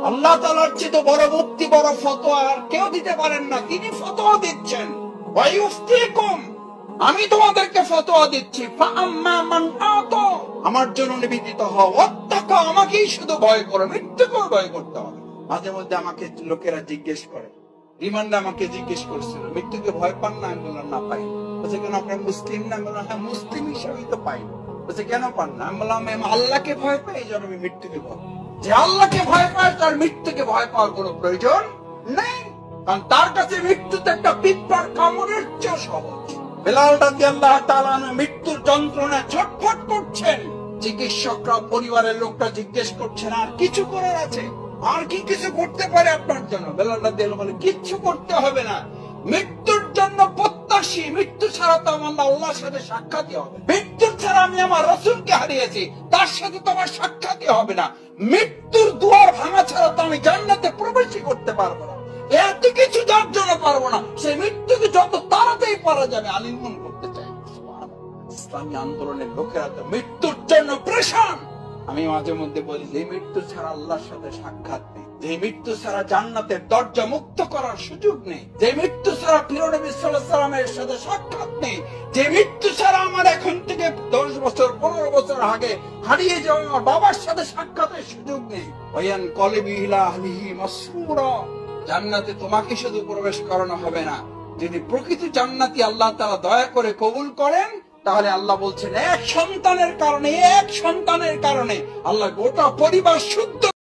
আল্লাহ তাআলার চেয়ে বড় মুক্তি, বড় ফতোয়া আর কেউ দিতে পারেন না। তিনি ফতোয়া দিচ্ছেন, ওয়ায়ুফতিকুম, আমি তোমাদেরকে ফতোয়া দিচ্ছি, ফাআম্মা মান আতা, আমার জন্য নিবেদিত হও, ওয়াত্তাকা, আমাকেই শুধু ভয় করো, মৃত্যুকেও ভয় করতে হবে। মাঝে মধ্যে আমাকে লোকেরা জিজ্ঞেস করে, রিমান্ডে আমাকে জিজ্ঞেস করছিল, মৃত্যুকে ভয় পান না? আমি বললাম না, পাই। বলছে কেন, আপনার মুসলিম না? আমি বললাম হ্যাঁ, মুসলিম হিসাবেই তো পাই। বলছে কেন পান না? আমি বললাম আমি আল্লাহকে ভয় পাই, এই জন্য আমি মৃত্যুকে ভয়। যে আল্লাহকে ভয় পায় তার মৃত্যুকে ভয় পাওয়ার কোন প্রয়োজন নেই, কারণ তার কাছে মৃত্যুতে একটা পিঁপড়ার কামড়ের চেয়ে সহজ। বেলাল রাদিয়াল্লাহু তাআলা মৃত্যুর যন্ত্রণায় ছটফট করছেন। চিকিৎসকরা, পরিবারের লোকটা জিজ্ঞেস করছেন আর কিছু করার আছে, আর কি কিছু করতে পারে আপনার জন্য? বেলাল রাদিয়াল্লাহু বলে কিচ্ছু করতে হবে না, মৃত্যুর জন্য প্রত্যাশী, মৃত্যু ছাড়া তো আমার আল্লাহর সাথে সাক্ষাৎই হবে, মৃত্যু ছাড়া আমি আমার রাসূলকে হারিয়েছি, তার সাথে তো আমার সাক্ষাৎই হবে না, মৃত্যুর দুয়ার ভাঙা ছাড়া তো আমি জান্নাতে প্রবেশই করতে পারবো না, এত কিছু যার জন্য পারবো না, সেই মৃত্যুকে যত তাড়াতাড়ি পারা যাবে আলিঙ্গন করতে চাই। ইসলামী আন্দোলনের লোকেরা তো মৃত্যুর জন্য প্রেশান। আমি মাঝে মধ্যে বলি যে মৃত্যু ছাড়া আল্লাহর সাথে সাক্ষাৎ নেই, যে মৃত্যু ছাড়া জান্নাতের দরজা মুক্ত করার সুযোগ নেই, যে মৃত্যু ছাড়া প্রিয় নবী সাল্লাল্লাহু আলাইহি ওয়াসাল্লামের সাথে সাক্ষাৎ নেই, যে মৃত্যু ছাড়া আমার এখন থেকে 10 বছর 15 বছর আগে হারিয়ে যাওয়া আমার বাবার সাথে সাক্ষাতের সুযোগ নেই। ওয়ায়ান কলবি ইলা আহলিহি মাসরুরা, জান্নাতে তোমাকে শুধু প্রবেশ করানো হবে না, যদি প্রকৃত জান্নাতি আল্লাহ তাআলা দয়া করে কবুল করেন, তাহলে আল্লাহ বলছেন এক সন্তানের কারণে আল্লাহ গোটা পরিবার শুদ্ধ